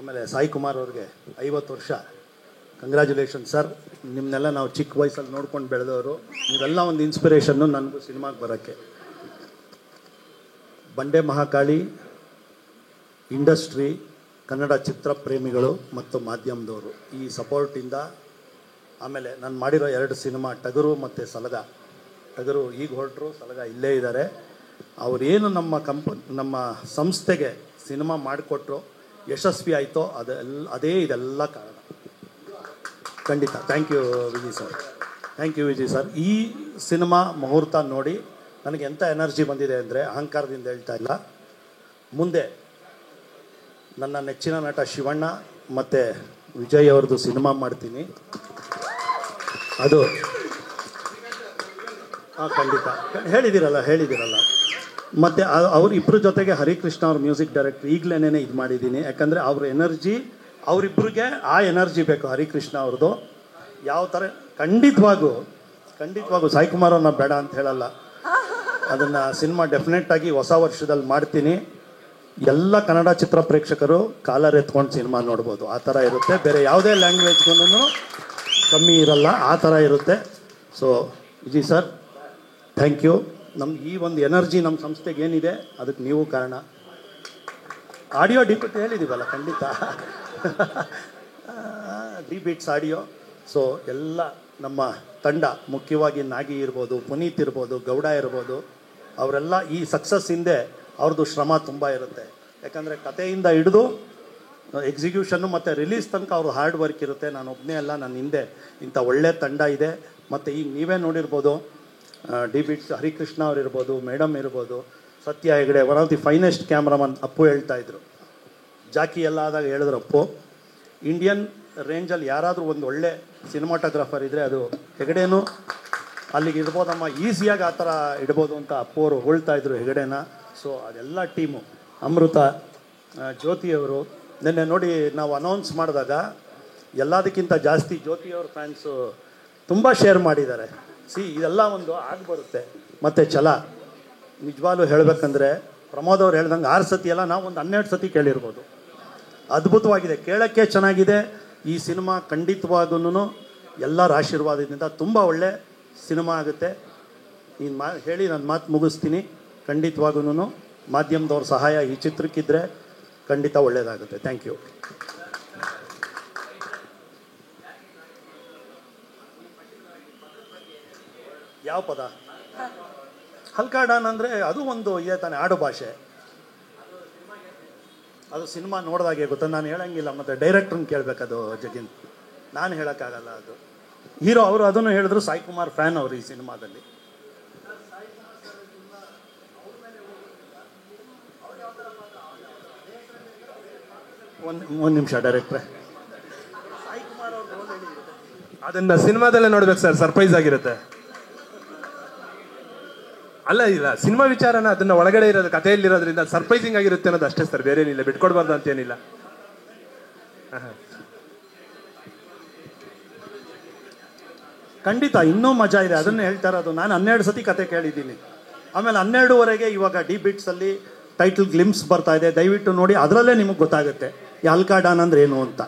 ಆಮೇಲೆ ಸಾಯಿ ಕುಮಾರ್ ಅವ್ರಿಗೆ 50 ವರ್ಷ. Congratulation sir. ನಿಮ್ಮನ್ನೆಲ್ಲ ನಾವು ಚಿಕ್ಕ ವಯಸ್ಸಲ್ಲಿ ನೋಡ್ಕೊಂಡು ಬೆಳೆದವರು. ನೀವೆಲ್ಲ ಒಂದು ಇನ್ಸ್ಪಿರೇಷನ್ನು ನನಗೂ ಸಿನಿಮಾಗೆ ಬರೋಕ್ಕೆ. ಬಂಡೆ ಮಹಾಕಾಳಿ ಇಂಡಸ್ಟ್ರಿ, ಕನ್ನಡ ಚಿತ್ರ ಪ್ರೇಮಿಗಳು ಮತ್ತು ಮಾಧ್ಯಮದವರು ಈ ಸಪೋರ್ಟಿಂದ, ಆಮೇಲೆ ನಾನು ಮಾಡಿರೋ 2 ಸಿನಿಮಾ ಟಗರು ಮತ್ತು ಸಲಗ. ಟಗರು ಈಗ ಹೊರಟರು, ಸಲಗ ಇಲ್ಲೇ ಇದ್ದಾರೆ. ಅವರೇನು ನಮ್ಮ ಸಂಸ್ಥೆಗೆ ಸಿನಿಮಾ ಮಾಡಿಕೊಟ್ರು, ಯಶಸ್ವಿ ಆಯಿತೋ ಅದೇ ಇದೆಲ್ಲ ಕಾರಣ. ಖಂಡಿತ. Thank you Vijay sir. Thank you Vijay sir. ಈ ಸಿನಿಮಾ ಮುಹೂರ್ತ ನೋಡಿ ನನಗೆ ಎಂಥ ಎನರ್ಜಿ ಬಂದಿದೆ ಅಂದರೆ, ಅಹಂಕಾರದಿಂದ ಹೇಳ್ತಾ ಇಲ್ಲ. ಮುಂದೆ ನನ್ನ ನೆಚ್ಚಿನ ನಟ ಶಿವಣ್ಣ ಮತ್ತು ವಿಜಯ್ ಅವ್ರದ್ದು ಸಿನಿಮಾ ಮಾಡ್ತೀನಿ. ಅದು ಖಂಡಿತ ಹೇಳಿದ್ದೀರಲ್ಲ. ಮತ್ತು ಅವರಿಬ್ಬರ ಜೊತೆಗೆ ಹರಿಕೃಷ್ಣ ಅವ್ರ ಮ್ಯೂಸಿಕ್ ಡೈರೆಕ್ಟರ್ ಈಗಲೇನೇ ಇದು ಮಾಡಿದ್ದೀನಿ. ಯಾಕಂದರೆ ಅವ್ರ ಎನರ್ಜಿ, ಅವರಿಬ್ಬರಿಗೆ ಆ ಎನರ್ಜಿ ಬೇಕು. ಹರಿಕೃಷ್ಣ ಅವ್ರದ್ದು ಯಾವ ಥರ ಖಂಡಿತವಾಗೂ ಸಾಯಿ ಕುಮಾರ್ ಅವ್ರನ್ನ ಬೇಡ ಅಂತ ಹೇಳಲ್ಲ. ಅದನ್ನು ಸಿನಿಮಾ ಡೆಫಿನೆಟ್ಟಾಗಿ ಹೊಸ ವರ್ಷದಲ್ಲಿ ಮಾಡ್ತೀನಿ. ಎಲ್ಲ ಕನ್ನಡ ಚಿತ್ರ ಪ್ರೇಕ್ಷಕರು ಕಾಲರ್ ಎತ್ಕೊಂಡು ಸಿನಿಮಾ ನೋಡ್ಬೋದು. ಆ ಥರ ಇರುತ್ತೆ. ಬೇರೆ ಯಾವುದೇ ಲ್ಯಾಂಗ್ವೇಜ್ಗೂ ಕಮ್ಮಿ ಇರಲ್ಲ, ಆ ಥರ ಇರುತ್ತೆ. So Vijay sir, thank you. ನಮ್ಗೆ ಈ ಒಂದು ಎನರ್ಜಿ ನಮ್ಮ ಸಂಸ್ಥೆಗೆ ಏನಿದೆ ಅದಕ್ಕೆ ನೀವು ಕಾರಣ. ಆಡಿಯೋ ಡಿಬಿಟ್ ಹೇಳಿದ್ದೀವಲ್ಲ, ಖಂಡಿತ ಡಿ ಬೀಟ್ಸ್ ಆಡಿಯೋ. ಸೊ ಎಲ್ಲ ನಮ್ಮ ತಂಡ, ಮುಖ್ಯವಾಗಿ ನಾಗಿ ಇರ್ಬೋದು, ಪುನೀತ್ ಇರ್ಬೋದು, ಗೌಡ ಇರ್ಬೋದು, ಅವರೆಲ್ಲ ಈ ಸಕ್ಸಸ್ ಹಿಂದೆ ಅವ್ರದ್ದು ಶ್ರಮ ತುಂಬ ಇರುತ್ತೆ. ಯಾಕಂದರೆ ಕಥೆಯಿಂದ ಹಿಡಿದು ಎಕ್ಸಿಕ್ಯೂಷನ್ನು ಮತ್ತು ರಿಲೀಸ್ ತನಕ ಅವ್ರ ಹಾರ್ಡ್ ವರ್ಕ್ ಇರುತ್ತೆ. ನಾನು ಒಬ್ಬನೇ ಅಲ್ಲ, ನನ್ನ ಹಿಂದೆ ಇಂಥ ಒಳ್ಳೆ ತಂಡ ಇದೆ. ಮತ್ತು ಈಗ ನೀವೇ ನೋಡಿರ್ಬೋದು, ಡಿ ಬಿಟ್ಸ್ ಹರಿಕೃಷ್ಣ ಅವ್ರು ಇರ್ಬೋದು, ಮೇಡಮ್ ಇರ್ಬೋದು, ಸತ್ಯ Hegde, one of the finest cameraman Appu ಹೇಳ್ತಾಯಿದ್ರು. ಜಾಕಿ ಎಲ್ಲ ಆದಾಗ ಹೇಳಿದ್ರು ಅಪ್ಪು, ಇಂಡಿಯನ್ ರೇಂಜಲ್ಲಿ ಯಾರಾದರೂ ಒಂದು ಒಳ್ಳೆ ಸಿನಿಮಾಟೋಗ್ರಾಫರ್ ಇದ್ದರೆ ಅದು ಹೆಗಡೆನೂ ಅಲ್ಲಿಗೆ ಇಡ್ಬೋದಮ್ಮ, ಈಸಿಯಾಗಿ ಆ ಥರ ಇಡ್ಬೋದು ಅಂತ ಅಪ್ಪು ಅವರು ಹೇಳ್ತಾಯಿದ್ರು ಹೆಗಡೆನ. ಸೊ ಅದೆಲ್ಲ ಟೀಮು, ಅಮೃತ, ಜ್ಯೋತಿಯವರು. ನಿನ್ನೆ ನೋಡಿ ನಾವು ಅನೌನ್ಸ್ ಮಾಡಿದಾಗ ಎಲ್ಲದಕ್ಕಿಂತ ಜಾಸ್ತಿ ಜ್ಯೋತಿಯವ್ರ ಫ್ಯಾನ್ಸು ತುಂಬ ಶೇರ್ ಮಾಡಿದ್ದಾರೆ. ಇದೆಲ್ಲ ಒಂದು ಆಗಿಬರುತ್ತೆ. ಮತ್ತು ಛಲ, ನಿಜವಾಗ್ಲೂ ಹೇಳಬೇಕಂದ್ರೆ ಪ್ರಮೋದ್ ಅವ್ರು ಹೇಳ್ದಂಗೆ 6 ಸತಿ ಅಲ್ಲ, ನಾವು ಒಂದು 12 ಸತಿ ಕೇಳಿರ್ಬೋದು. ಅದ್ಭುತವಾಗಿದೆ, ಕೇಳೋಕ್ಕೆ ಚೆನ್ನಾಗಿದೆ. ಈ ಸಿನಿಮಾ ಖಂಡಿತವಾಗೂ ಎಲ್ಲರ ಆಶೀರ್ವಾದದಿಂದ ತುಂಬ ಒಳ್ಳೆ ಸಿನಿಮಾ ಆಗುತ್ತೆ. ನೀನು ಹೇಳಿ ನಾನು ಮಾತು ಮುಗಿಸ್ತೀನಿ. ಖಂಡಿತವಾಗೂ ಮಾಧ್ಯಮದವ್ರ ಸಹಾಯ ಈ ಚಿತ್ರಕ್ಕಿದ್ರೆ ಖಂಡಿತ ಒಳ್ಳೆಯದಾಗುತ್ತೆ. Thank you. ಯಾವ ಪದ? ಹಲ್ಕಾ ಡಾನ್ ಅಂದರೆ ಅದು ಒಂದು ಇದೆ ತಾನೆ, ಆಡು ಭಾಷೆ. ಅದು ಸಿನಿಮಾ ನೋಡಿದಾಗೆ ಗೊತ್ತಾ, ನಾನು ಹೇಳಂಗಿಲ್ಲ. ಮತ್ತು ಡೈರೆಕ್ಟ್ರನ್ನ ಕೇಳಬೇಕದು ಜಗಿನ್, ನಾನು ಹೇಳೋಕ್ಕಾಗಲ್ಲ. ಅದು ಹೀರೋ ಅವರು ಅದನ್ನು ಹೇಳಿದ್ರು. ಸಾಯಿ ಕುಮಾರ್ ಫ್ಯಾನ್ ಅವರು ಈ ಸಿನಿಮಾದಲ್ಲಿ. ಒಂದು ನಿಮಿಷ ಡೈರೆಕ್ಟ್ರೆ, ಸಾಯಿ ಕುಮಾರ್ ಅವ್ರ ರೋಲ್ ಹೇಳಿ. ಅದನ್ನ ಸಿನಿಮಾದಲ್ಲೇ ನೋಡ್ಬೇಕು ಸರ್, ಸರ್ಪ್ರೈಸ್ ಆಗಿರುತ್ತೆ. ಅಲ್ಲ, ಇಲ್ಲ ಸಿನಿಮಾ ವಿಚಾರನ ಅದನ್ನ ಒಳಗಡೆ ಇರೋದು, ಕಥೆಯಲ್ಲಿರೋದ್ರಿಂದ ಸರ್ಪ್ರೈಸಿಂಗ್ ಆಗಿರುತ್ತೆ ಅನ್ನೋದು ಅಷ್ಟೇ ಸರ್, ಬೇರೆ ಏನಿಲ್ಲ. ಬಿಟ್ಕೊಡ್ಬಾರ್ದು ಅಂತೇನಿಲ್ಲ. ಖಂಡಿತ ಇನ್ನೂ ಮಜಾ ಇದೆ. ಅದನ್ನು ಹೇಳ್ತಾ ಇರೋದು. ನಾನು 12 ಸತಿ ಕತೆ ಕೇಳಿದ್ದೀನಿ. ಆಮೇಲೆ 12ವರೆಗೆ ಇವಾಗ ಡಿ ಬಿಟ್ಸಲ್ಲಿ ಟೈಟಲ್ ಗ್ಲಿಮ್ಸ್ ಬರ್ತಾ ಇದೆ, ದಯವಿಟ್ಟು ನೋಡಿ. ಅದರಲ್ಲೇ ನಿಮಗೆ ಗೊತ್ತಾಗುತ್ತೆ ಈ ಹಲ್ಕಾ ಡಾನ್ ಅಂದ್ರೆ ಏನು ಅಂತ.